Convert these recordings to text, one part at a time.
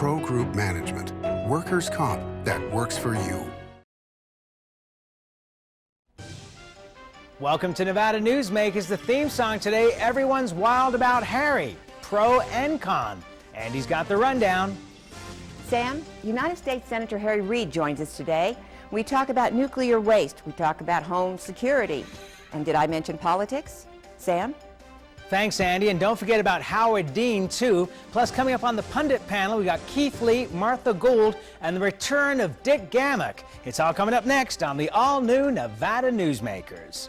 Pro Group Management. Workers' comp that works for you. Welcome to Nevada Newsmakers. The theme song today, Everyone's Wild About Harry, pro and con. Andy's got the rundown. Sam, United States Senator Harry Reid joins us today. We talk about nuclear waste. We talk about home security. And did I mention politics? Sam? Thanks, Andy. And don't forget about Howard Dean, too. Plus, coming up on the Pundit panel, we got Keith Lee, Martha Gould, and the return of Dick Gammick. It's all coming up next on the all-new Nevada Newsmakers.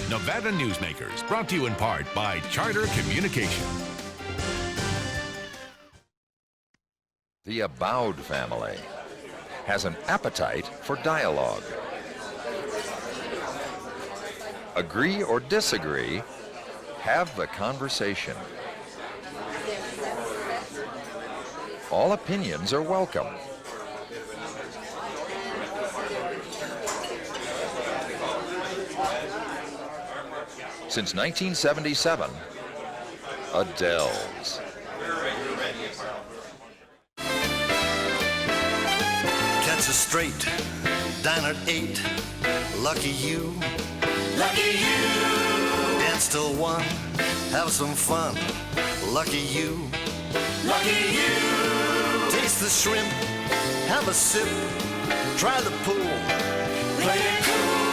Nevada Newsmakers, brought to you in part by Charter Communication. The Aboud family has an appetite for dialogue. Agree or disagree, have the conversation. All opinions are welcome. Since 1977, Adele's. Catch a straight, dine at 8, lucky you. Lucky you. Dance till 1, have some fun, lucky you. Lucky you. Taste the shrimp, have a sip, try the pool, play it cool.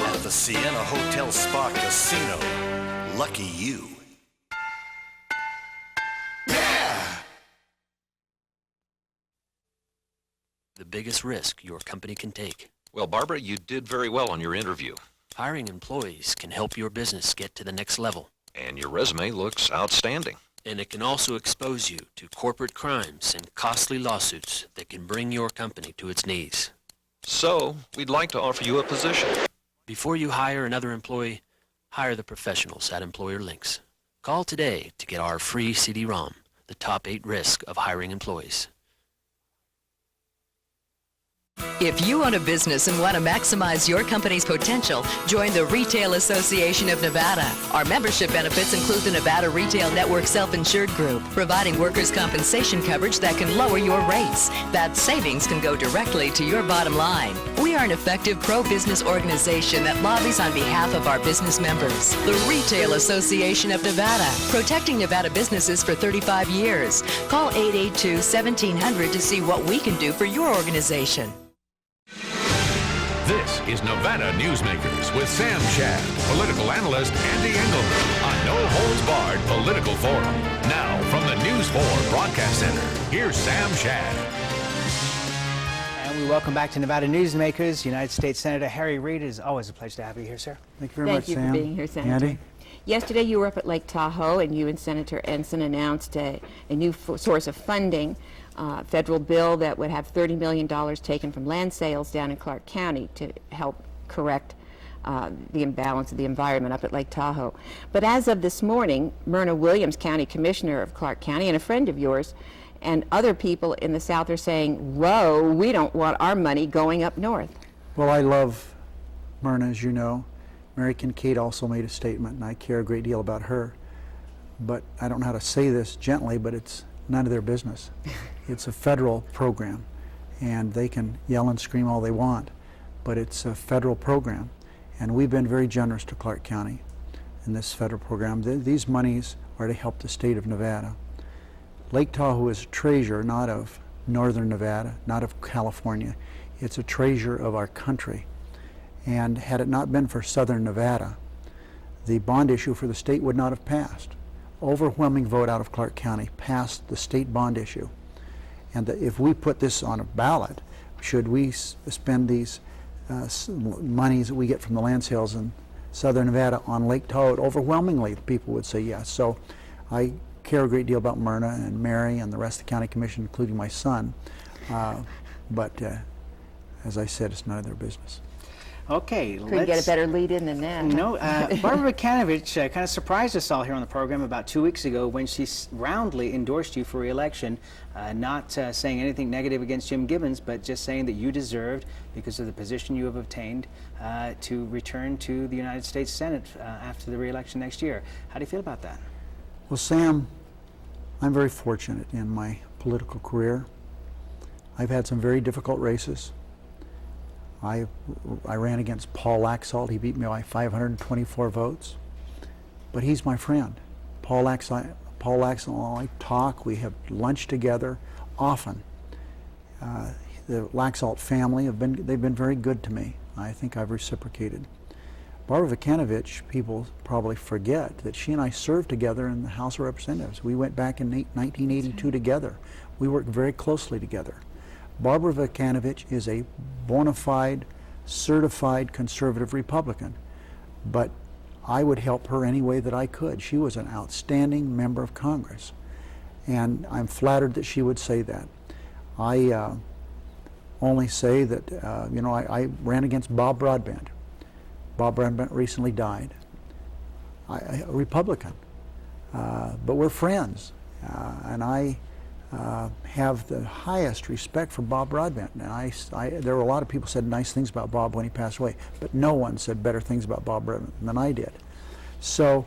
At the Sienna Hotel Spa Casino, lucky you. Yeah! The biggest risk your company can take. Well, Barbara, you did very well on your interview. Hiring employees can help your business get to the next level. And your resume looks outstanding. And it can also expose you to corporate crimes and costly lawsuits that can bring your company to its knees. So, we'd like to offer you a position. Before you hire another employee, hire the professionals at Employer Links. Call today to get our free CD-ROM, the top 8 risk of hiring employees. If you own a business and want to maximize your company's potential, join the Retail Association of Nevada. Our membership benefits include the Nevada Retail Network Self-Insured Group, providing workers' compensation coverage that can lower your rates. That savings can go directly to your bottom line. We are an effective pro-business organization that lobbies on behalf of our business members. The Retail Association of Nevada, protecting Nevada businesses for 35 years. Call 882-1700 to see what we can do for your organization. This is Nevada Newsmakers with Sam Shad, political analyst Ande Engleman on No Holds Barred Political Forum. Now, from the News 4 Broadcast Center, here's Sam Shad. And we welcome back to Nevada Newsmakers. United States Senator Harry Reid. It is always a pleasure to have you here, sir. Thank you very much, Sam. Thank you for being here, Senator. Andy? Yesterday you were up at Lake Tahoe and you and Senator Ensign announced a new source of funding, federal bill that would have $30 million taken from land sales down in Clark County to help correct the imbalance of the environment up at Lake Tahoe. But as of this morning, Myrna Williams, County Commissioner of Clark County and a friend of yours, and other people in the South are saying, whoa, we don't want our money going up north. Well, I love Myrna, as you know. Mary Kincaid also made a statement, and I care a great deal about her. But I don't know how to say this gently, but it's none of their business. It's a federal program, and they can yell and scream all they want, but it's a federal program. And we've been very generous to Clark County in this federal program. These monies are to help the state of Nevada. Lake Tahoe is a treasure, not of northern Nevada, not of California. It's a treasure of our country. And had it not been for southern Nevada, the bond issue for the state would not have passed. Overwhelming vote out of Clark County passed the state bond issue. And if we put this on a ballot, should we spend these monies that we get from the land sales in southern Nevada on Lake Tahoe, overwhelmingly people would say yes. So I care a great deal about Myrna and Mary and the rest of the county commission, including my son. But as I said, it's none of their business. Okay, Couldn't get a better lead in than that. No, Barbara Vikanovich kind of surprised us all here on the program about 2 weeks ago when she roundly endorsed you for re-election, not saying anything negative against Jim Gibbons, but just saying that you deserved, because of the position you have obtained, to return to the United States Senate after the re-election next year. How do you feel about that? Well, Sam, I'm very fortunate in my political career. I've had some very difficult races. I ran against Paul Laxalt. He beat me by 524 votes. But he's my friend. Paul Laxalt and I talk. We have lunch together often. The Laxalt family they've been very good to me. I think I've reciprocated. Barbara Vikanovich, people probably forget that she and I served together in the House of Representatives. We went back in 1982 together. We worked very closely together. Barbara Vikanovich is a bona fide, certified conservative Republican, but I would help her any way that I could. She was an outstanding member of Congress, and I'm flattered that she would say that. I only say that, I ran against Bob Broadbent. Bob Broadbent recently died. A Republican, but we're friends, and I have the highest respect for Bob Broadbent. And there were a lot of people said nice things about Bob when he passed away, but no one said better things about Bob Broadbent than I did. So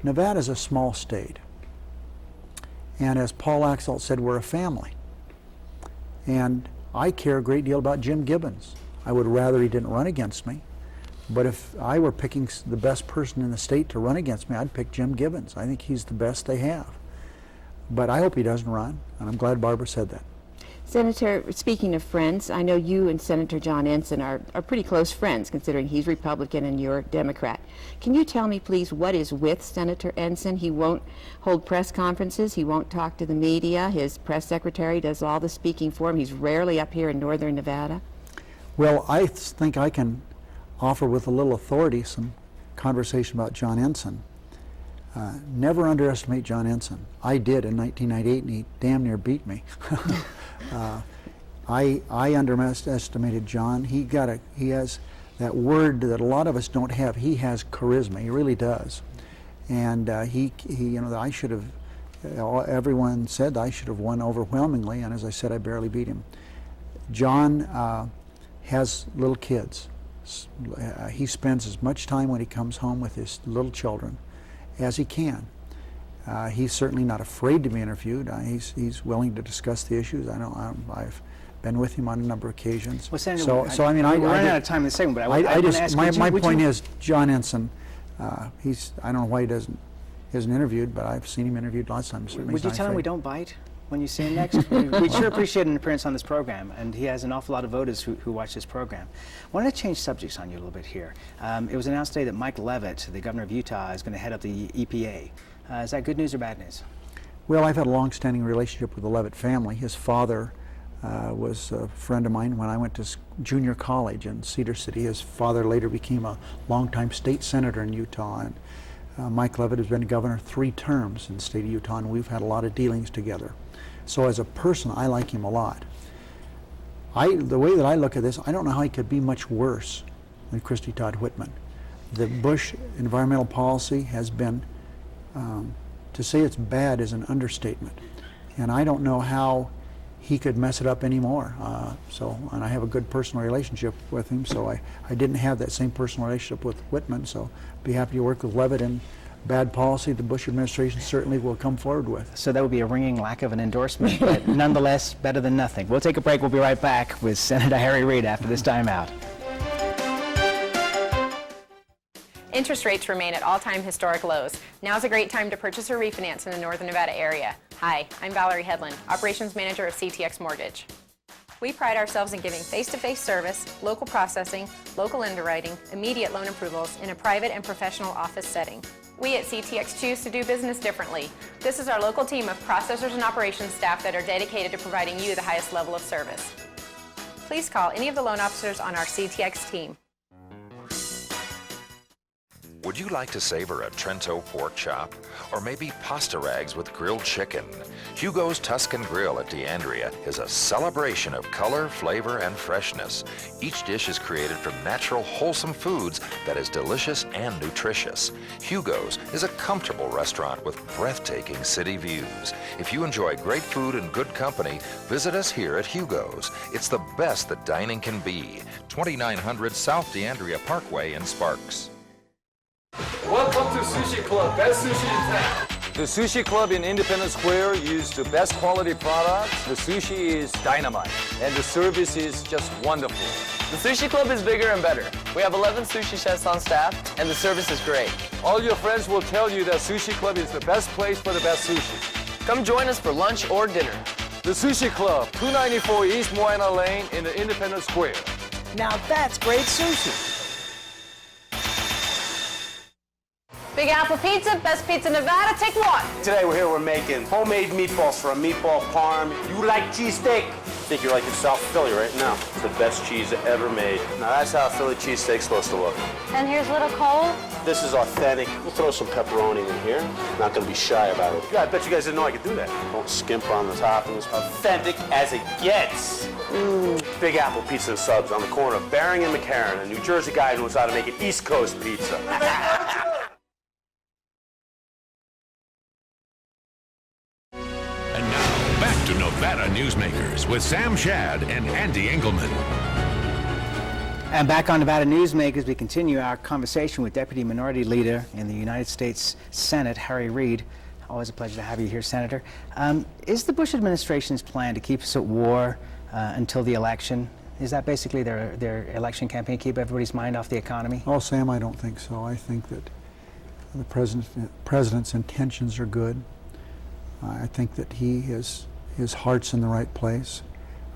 Nevada's a small state. And as Paul Laxalt said, we're a family. And I care a great deal about Jim Gibbons. I would rather he didn't run against me. But if I were picking the best person in the state to run against me, I'd pick Jim Gibbons. I think he's the best they have. But I hope he doesn't run, and I'm glad Barbara said that. Senator, speaking of friends, I know you and Senator John Ensign are pretty close friends, considering he's Republican and you're Democrat. Can you tell me, please, what is with Senator Ensign? He won't hold press conferences. He won't talk to the media. His press secretary does all the speaking for him. He's rarely up here in northern Nevada. Well, I think I can offer with a little authority some conversation about John Ensign. Never underestimate John Ensign. I did in 1998, and he damn near beat me. I underestimated John. He has that word that a lot of us don't have. He has charisma. He really does. And I should have. Everyone said I should have won overwhelmingly, and as I said, I barely beat him. John has little kids. He spends as much time when he comes home with his little children as he can. He's certainly not afraid to be interviewed. He's willing to discuss the issues. I've been with him on a number of occasions. Well, Senator, we're running out of time in this segment, but I want to ask you. My point is, John Ensign, I don't know why he isn't interviewed, but I've seen him interviewed lots of times. Would you tell him we don't bite when you see him next? We'd sure appreciate an appearance on this program, and he has an awful lot of voters who watch this program. I wanted to change subjects on you a little bit here. It was announced today that Mike Leavitt, the governor of Utah, is going to head up the EPA. Is that good news or bad news? Well, I've had a long-standing relationship with the Leavitt family. His father was a friend of mine when I went to junior college in Cedar City. His father later became a longtime state senator in Utah, and Mike Leavitt has been governor 3 terms in the state of Utah, and we've had a lot of dealings together. So as a person, I like him a lot. The way that I look at this, I don't know how he could be much worse than Christy Todd Whitman. The Bush environmental policy has been, to say it's bad is an understatement. And I don't know how he could mess it up anymore. And I have a good personal relationship with him, so I didn't have that same personal relationship with Whitman, so be happy to work with Leavitt, and bad policy the Bush administration certainly will come forward with. So that would be a ringing lack of an endorsement, but nonetheless better than nothing. We'll take a break. We'll be right back with Senator Harry Reid after this timeout. Interest rates remain at all-time historic lows. Now's a great time to purchase or refinance in the Northern Nevada area. Hi, I'm Valerie Hedlund, Operations Manager of CTX Mortgage. We pride ourselves in giving face-to-face service, local processing, local underwriting, immediate loan approvals in a private and professional office setting. We at CTX choose to do business differently. This is our local team of processors and operations staff that are dedicated to providing you the highest level of service. Please call any of the loan officers on our CTX team. Would Would you like to savor a Trento pork chop? Or maybe pasta rags with grilled chicken? Hugo's Tuscan Grill at DeAndrea is a celebration of color, flavor, and freshness. Each dish is created from natural, wholesome foods that is delicious and nutritious. Hugo's is a comfortable restaurant with breathtaking city views. If you enjoy great food and good company, visit us here at Hugo's. It's the best that dining can be. 2900 South DeAndrea Parkway in Sparks. Welcome to Sushi Club, best sushi in town. The Sushi Club in Independence Square used the best quality products. The sushi is dynamite, and the service is just wonderful. The Sushi Club is bigger and better. We have 11 sushi chefs on staff, and the service is great. All your friends will tell you that Sushi Club is the best place for the best sushi. Come join us for lunch or dinner. The Sushi Club, 294 East Moana Lane in the Independence Square. Now that's great sushi. Big Apple Pizza, best pizza in Nevada, take one. Today we're making homemade meatballs for a meatball parm. You like cheesesteak? I think you're like in South Philly right now. It's the best cheese ever made. Now that's how a Philly cheesesteak's supposed to look. And here's little Cole. This is authentic. We'll throw some pepperoni in here. Not gonna be shy about it. I bet you guys didn't know I could do that. Don't skimp on the toppings. Authentic as it gets. Big Apple Pizza and Subs on the corner of Bering and McCarran. A New Jersey guy who knows how to make an East Coast pizza. Back to Nevada Newsmakers with Sam Shad and Ande Engleman. And back on Nevada Newsmakers, we continue our conversation with Deputy Minority Leader in the United States Senate, Reid. Always a pleasure to have you here, Senator. Is the Bush administration's plan to keep us at war until the election? Is that basically their election campaign, keep everybody's mind off the economy? Oh, Sam, I don't think so. I think that the president's intentions are good. I think that his heart's in the right place.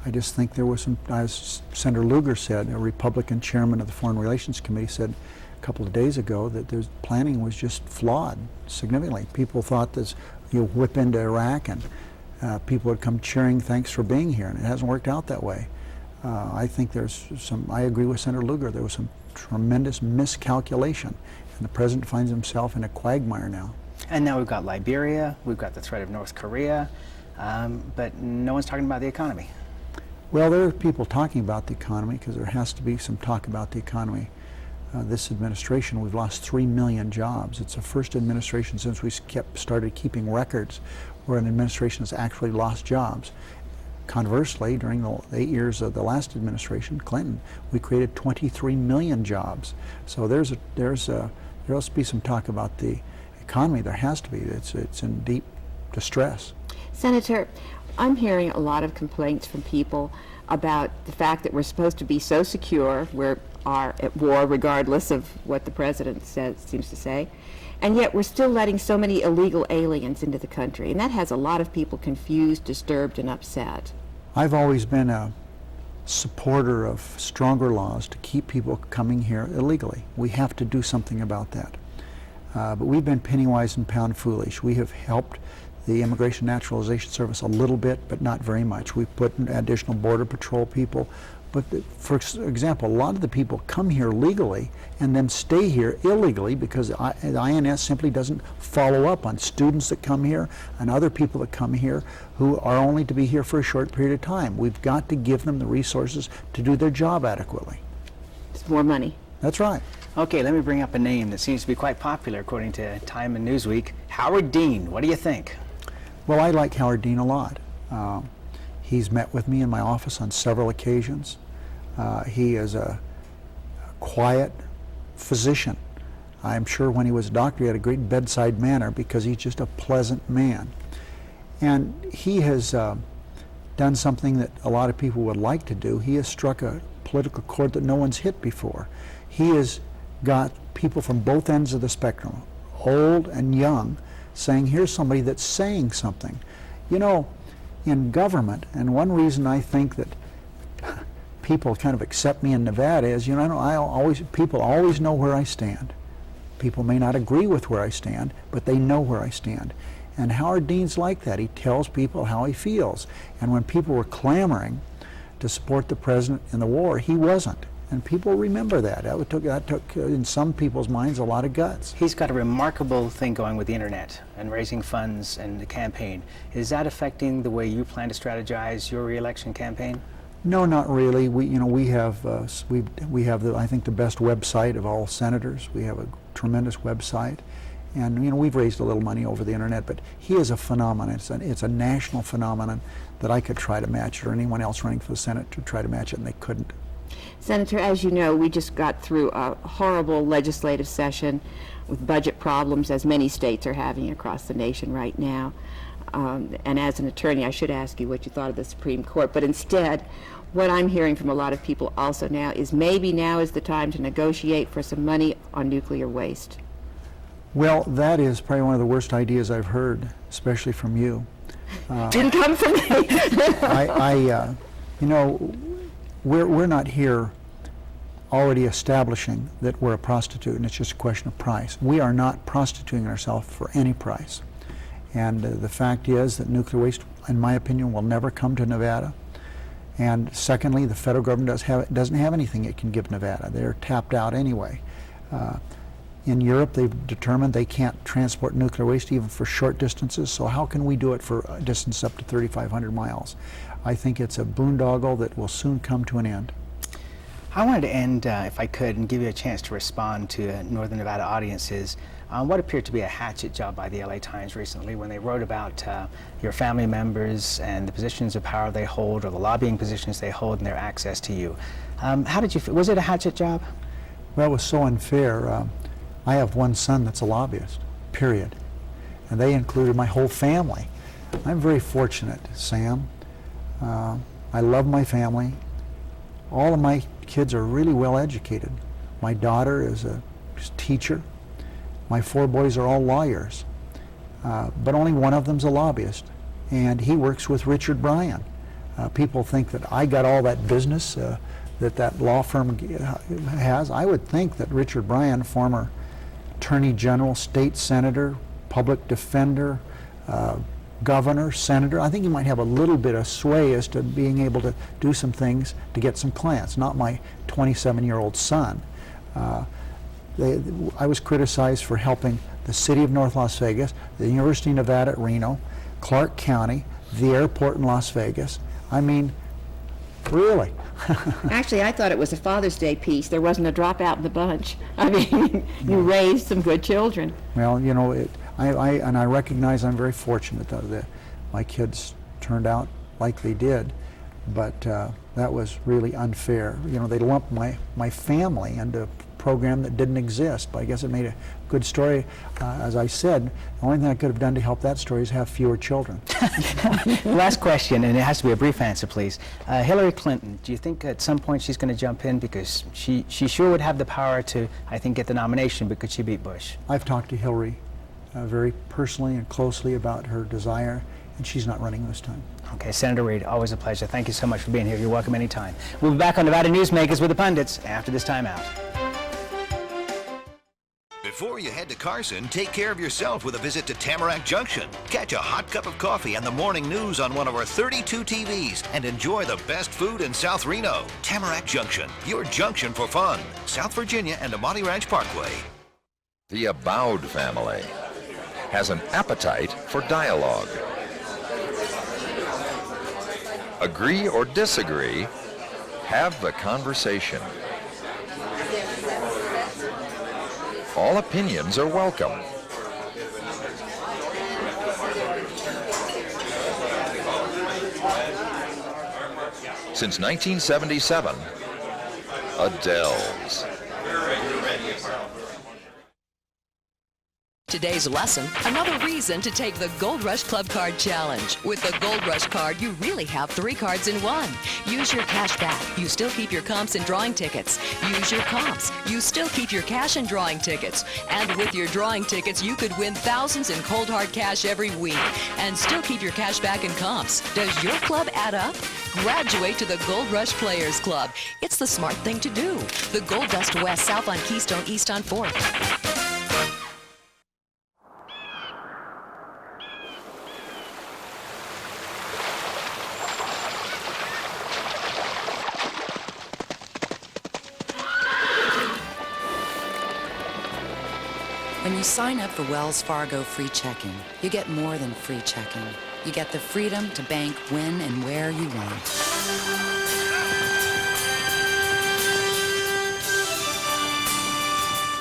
I just think there was some, as Senator Lugar said, a Republican chairman of the Foreign Relations Committee said a couple of days ago that their planning was just flawed significantly. People thought that you'll whip into Iraq and people would come cheering, thanks for being here, and it hasn't worked out that way. I think I agree with Senator Lugar, there was some tremendous miscalculation, and the president finds himself in a quagmire now. And now we've got Liberia, we've got the threat of North Korea, but no one's talking about the economy. Well, there are people talking about the economy because there has to be some talk about the economy. This administration, we've lost 3 million jobs. It's the first administration since we started keeping records where an administration has actually lost jobs. Conversely, during the 8 years of the last administration, Clinton, we created 23 million jobs. So there has to be some talk about the economy. There has to be. It's in deep distress. Senator, I'm hearing a lot of complaints from people about the fact that we're supposed to be so secure, we are at war regardless of what the president seems to say, and yet we're still letting so many illegal aliens into the country, and that has a lot of people confused, disturbed, and upset. I've always been a supporter of stronger laws to keep people coming here illegally. We have to do something about that. But we've been penny wise and pound foolish. We have helped the Immigration Naturalization Service a little bit, but not very much. We've put in additional Border Patrol people. But for example, a lot of the people come here legally and then stay here illegally because the INS simply doesn't follow up on students that come here and other people that come here who are only to be here for a short period of time. We've got to give them the resources to do their job adequately. It's more money. That's right. Okay, let me bring up a name that seems to be quite popular according to Time and Newsweek. Howard Dean, what do you think? Well, I like Howard Dean a lot. He's met with me in my office on several occasions. He is a quiet physician. I'm sure when he was a doctor he had a great bedside manner because he's just a pleasant man. And he has done something that a lot of people would like to do. He has struck a political chord that no one's hit before. He has got people from both ends of the spectrum, old and young, saying, here's somebody that's saying something. You know, in government, and one reason I think that people kind of accept me in Nevada is, you know, people always know where I stand. People may not agree with where I stand, but they know where I stand. And Howard Dean's like that. He tells people how he feels. And when people were clamoring to support the president in the war, he wasn't. And people remember that. That took in some people's minds, a lot of guts. He's got a remarkable thing going with the internet and raising funds and the campaign. Is that affecting the way you plan to strategize your re-election campaign? No, not really. We have I think the best website of all senators. We have a tremendous website, and we've raised a little money over the internet. But he is a phenomenon. It's a national phenomenon that I could try to match, or anyone else running for the Senate to try to match it, and they couldn't. Senator, as you know, we just got through a horrible legislative session with budget problems, as many states are having across the nation right now. And as an attorney, I should ask you what you thought of the Supreme Court, but instead, what I'm hearing from a lot of people also now is maybe now is the time to negotiate for some money on nuclear waste. Well, that is probably one of the worst ideas I've heard, especially from you. Didn't come from me. We're not here already establishing that we're a prostitute, and it's just a question of price. We are not prostituting ourselves for any price. And the fact is that nuclear waste, in my opinion, will never come to Nevada. And secondly, the federal government doesn't have anything it can give Nevada. They're tapped out anyway. In Europe, they've determined they can't transport nuclear waste even for short distances, so how can we do it for a distance up to 3,500 miles? I think it's a boondoggle that will soon come to an end. I wanted to end, if I could, and give you a chance to respond to Northern Nevada audiences on what appeared to be a hatchet job by the LA Times recently when they wrote about your family members and the positions of power they hold, or the lobbying positions they hold, and their access to you. How did you feel? Was it a hatchet job? Well, it was so unfair. I have one son that's a lobbyist, period. And they included my whole family. I'm very fortunate, Sam. I love my family. All of my kids are really well educated. My daughter is a teacher. My 4 boys are all lawyers. But only one of them's a lobbyist. And he works with Richard Bryan. People think that I got all that business that law firm has. I would think that Richard Bryan, former Attorney General, state senator, public defender, governor, senator, I think he might have a little bit of sway as to being able to do some things to get some clients, not my 27-year-old son. I was criticized for helping the city of North Las Vegas, the University of Nevada at Reno, Clark County, the airport in Las Vegas. I mean, really. Actually, I thought it was a Father's Day piece. There wasn't a dropout in the bunch. I mean, you raised some good children. Well, I recognize I'm very fortunate that my kids turned out like they did, but that was really unfair. They lumped my family into a program that didn't exist, but I guess it made a good story. As I said, the only thing I could have done to help that story is have fewer children. Last question, and it has to be a brief answer, please. Hillary Clinton, do you think at some point she's going to jump in, because she sure would have the power to, I think, get the nomination, but could she beat Bush? I've talked to Hillary very personally and closely about her desire, and she's not running this time. Okay, Senator Reid, always a pleasure. Thank you so much for being here. You're welcome anytime. We'll be back on Nevada Newsmakers with the Pundits after this time out. Before you head to Carson, take care of yourself with a visit to Tamarack Junction. Catch a hot cup of coffee and the morning news on one of our 32 TVs and enjoy the best food in South Reno. Tamarack Junction, your junction for fun. South Virginia and Amati Ranch Parkway. The Abowed family has an appetite for dialogue. Agree or disagree, have the conversation. All opinions are welcome. Since 1977, Adele's. Today's lesson, another reason to take the Gold Rush Club Card Challenge. With the Gold Rush card, you really have 3 cards in one. Use your cash back. You still keep your comps and drawing tickets. Use your comps. You still keep your cash and drawing tickets. And with your drawing tickets, you could win thousands in cold hard cash every week and still keep your cash back and comps. Does your club add up? Graduate to the Gold Rush Players Club. It's the smart thing to do. The Gold Dust West, south on Keystone, east on 4th. you sign up for Wells Fargo free checking, you get more than free checking. You get the freedom to bank when and where you want.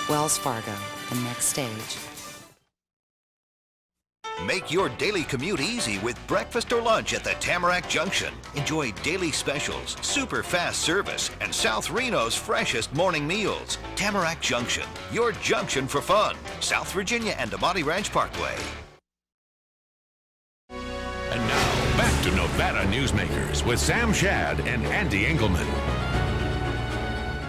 Wells Fargo, the next stage. Make your daily commute easy with breakfast or lunch at the Tamarack Junction. Enjoy daily specials, super fast service, and South Reno's freshest morning meals. Tamarack Junction, your junction for fun. South Virginia and Amati Ranch Parkway. And now, back to Nevada Newsmakers with Sam Shad and Ande Engleman.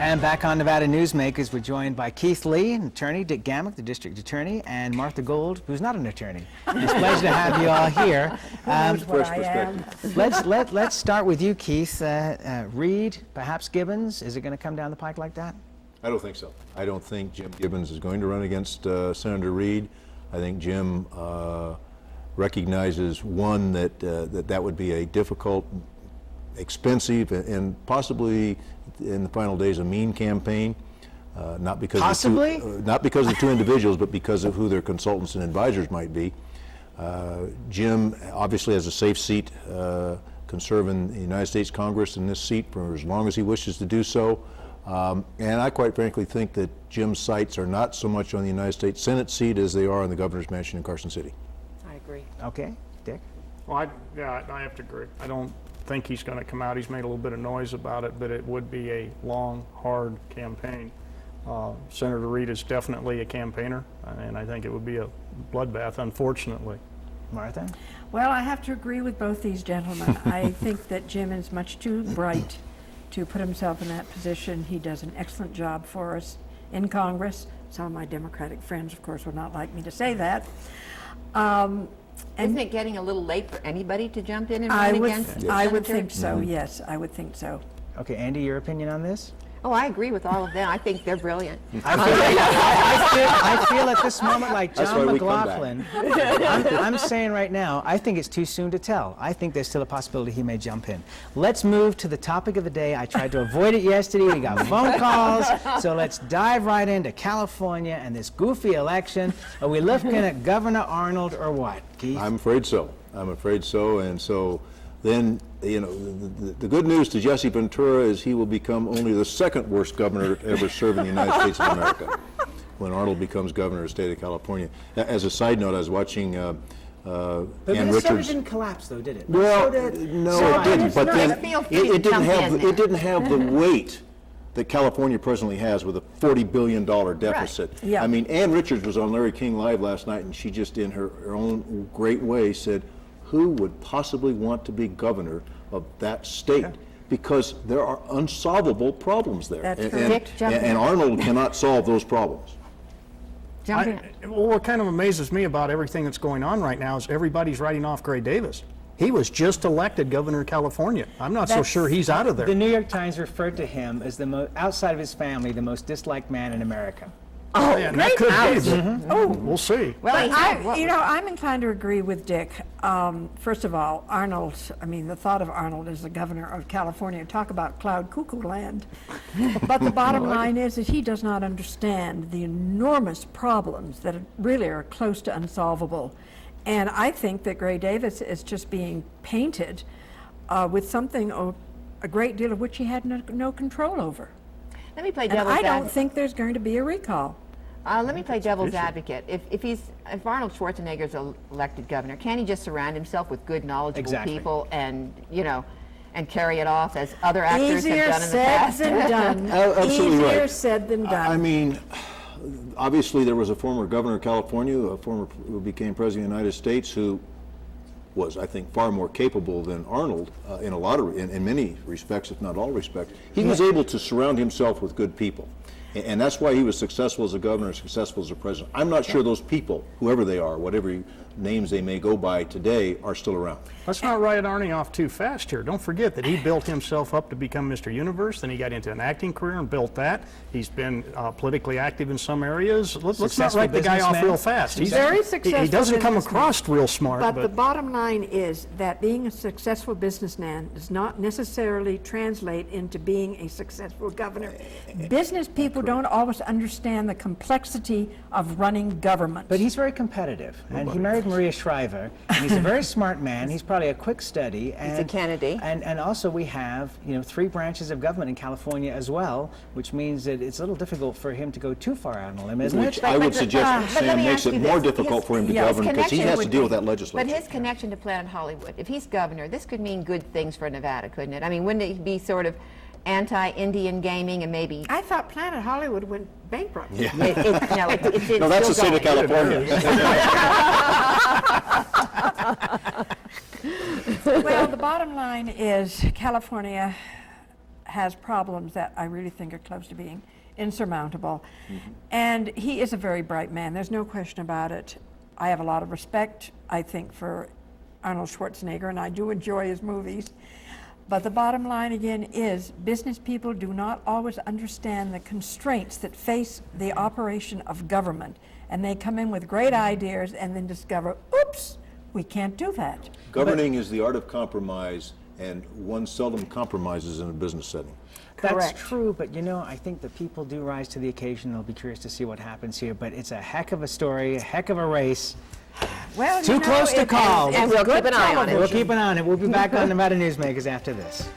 And back on Nevada Newsmakers, we're joined by Keith Lee, an attorney, Dick Gammick, the district attorney, and Martha Gould, who's not an attorney. It's a pleasure to have you all here. Let's start with you, Keith. Reid, perhaps Gibbons, is it going to come down the pike like that? I don't think so. I don't think Jim Gibbons is going to run against Senator Reid. I think Jim recognizes, one, that would be a difficult, expensive, and possibly in the final days a mean campaign, not because not because of the two individuals, but because of who their consultants and advisors might be. Jim obviously has a safe seat, can serve in the United States Congress in this seat for as long as he wishes to do so. And I quite frankly think that Jim's sights are not so much on the United States Senate seat as they are on the governor's mansion in Carson City. I agree. Okay, Dick? Well, I have to agree. I don't think he's going to come out. He's made a little bit of noise about it, but it would be a long, hard campaign. Senator Reid is definitely a campaigner, and I think it would be a bloodbath, unfortunately. Martha? Well, I have to agree with both these gentlemen. I think that Jim is much too bright to put himself in that position. He does an excellent job for us in Congress. Some of my Democratic friends, of course, would not like me to say that. Isn't it getting a little late for anybody to jump in and run against? I would think so, yes, I would think so. Okay, Ande, your opinion on this? Oh, I agree with all of them. I think they're brilliant. I feel at this moment like John McLaughlin. I'm saying right now, I think it's too soon to tell. I think there's still a possibility he may jump in. Let's move to the topic of the day. I tried to avoid it yesterday. We got phone calls. So let's dive right into California and this goofy election. Are we looking at Governor Arnold or what, Keith? I'm afraid so. I'm afraid so. And so then, you know, the good news to Jesse Ventura is he will become only the second worst governor to ever serve in the United States of America when Arnold becomes governor of the state of California. As a side note, I was watching Ann Richards. Minnesota didn't collapse, though, did it? Well, no, it didn't. But then it didn't have the weight that California presently has with a $40 billion deficit. Right. Yeah. I mean, Ann Richards was on Larry King Live last night, and she just, in her own great way, said, who would possibly want to be governor of that state? Yeah. Because there are unsolvable problems there. That's correct. And Arnold cannot solve those problems. Well, what kind of amazes me about everything that's going on right now is everybody's writing off Gray Davis. He was just elected governor of California. I'm not so sure he's out of there. The New York Times referred to him as outside of his family, the most disliked man in America. Oh, yeah, that could be. Oh, we'll see. Well, I'm inclined to agree with Dick. First of all, Arnold, I mean, the thought of Arnold as the governor of California, talk about cloud cuckoo land. But the bottom line is that he does not understand the enormous problems that really are close to unsolvable. And I think that Gray Davis is just being painted with something, a great deal of which he had no control over. Let me play devil's advocate. I don't think there's going to be a recall. Let me play devil's advocate. If Arnold Schwarzenegger is elected governor, can he just surround himself with good, knowledgeable people and carry it off as other actors have done in the past? Easier said than done. Absolutely right. Easier said than done. I mean, obviously there was a former governor of California, who became president of the United States, who was, I think, far more capable than Arnold in many respects, if not all respects. He was able to surround himself with good people. And that's why he was successful as a governor and successful as a president. I'm not sure those people, whoever they are, whatever names they may go by today, are still around. Let's not write Arnie off too fast here. Don't forget that he built himself up to become Mr. Universe, then he got into an acting career and built that. He's been politically active in some areas. Let's not write the guy off real fast. He's very successful. He doesn't come across real smart. But the bottom line is that being a successful businessman does not necessarily translate into being a successful governor. Business people people don't always understand the complexity of running government. But he's very competitive, and he married Maria Shriver, and he's a very smart man. He's probably a quick study. And, He's a Kennedy. And also we have, 3 branches of government in California as well, which means that it's a little difficult for him to go too far out on a limb, isn't it? Which I would suggest, Sam, makes it more difficult for him to govern because he has to deal with that legislature. But his connection to Planet Hollywood, if he's governor, this could mean good things for Nevada, couldn't it? I mean, wouldn't it be sort of anti-Indian gaming and maybe... I thought Planet Hollywood went bankrupt. Yeah. No, that's the state of California. Well, the bottom line is California has problems that I really think are close to being insurmountable. And he is a very bright man. There's no question about it. I have a lot of respect, I think, for Arnold Schwarzenegger, and I do enjoy his movies. But the bottom line again is business people do not always understand the constraints that face the operation of government. And they come in with great ideas and then discover, oops, we can't do that. Governing is the art of compromise, and one seldom compromises in a business setting. That's true, but I think the people do rise to the occasion. They'll be curious to see what happens here, but it's a heck of a story, a heck of a race. Well, Too close to call. And we'll keep an eye on it. We'll keep an eye on it. We'll be back on Nevada Newsmakers after this.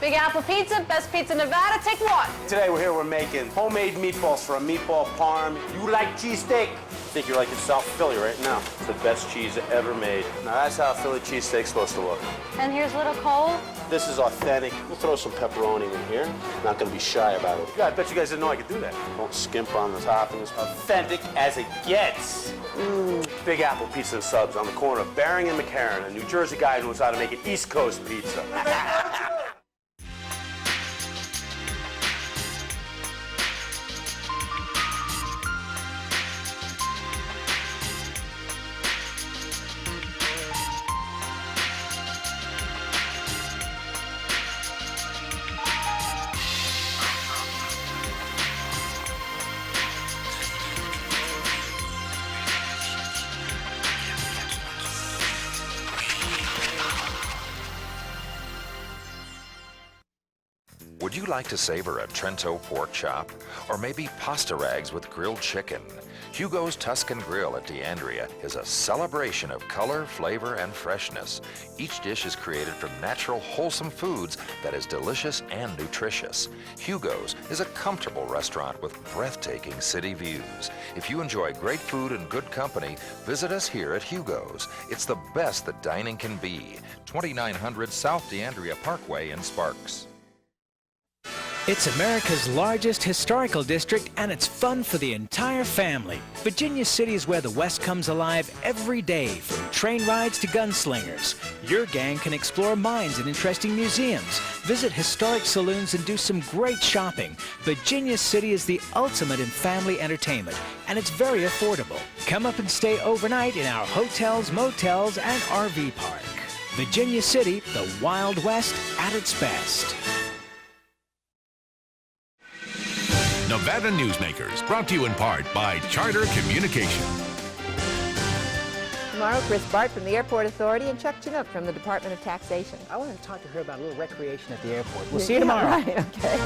Big Apple Pizza, best pizza in Nevada, take one. Today we're making homemade meatballs for a meatball parm. You like cheesesteak? I think you're like in South Philly right now. It's the best cheese ever made. Now that's how a Philly cheesesteak's supposed to look. And here's little Cole. This is authentic. We'll throw some pepperoni in here. Not gonna be shy about it. Yeah, I bet you guys didn't know I could do that. Don't skimp on the toppings. Authentic as it gets. Big Apple Pizza and Subs on the corner of Bering and McCarran. A New Jersey guy who knows how to make an East Coast pizza. Would you like to savor a Trento pork chop? Or maybe pasta rags with grilled chicken? Hugo's Tuscan Grill at D'Andrea is a celebration of color, flavor, and freshness. Each dish is created from natural, wholesome foods that is delicious and nutritious. Hugo's is a comfortable restaurant with breathtaking city views. If you enjoy great food and good company, visit us here at Hugo's. It's the best that dining can be. 2900 South D'Andrea Parkway in Sparks. It's America's largest historical district, and it's fun for the entire family. Virginia City is where the West comes alive every day, from train rides to gunslingers. Your gang can explore mines and interesting museums, visit historic saloons, and do some great shopping. Virginia City is the ultimate in family entertainment, and it's very affordable. Come up and stay overnight in our hotels, motels, and RV park. Virginia City, the Wild West at its best. Nevada Newsmakers, brought to you in part by Charter Communication. Tomorrow, Chris Bart from the Airport Authority and Chuck Chinook from the Department of Taxation. I want to talk to her about a little recreation at the airport. We'll see you tomorrow. Right, okay.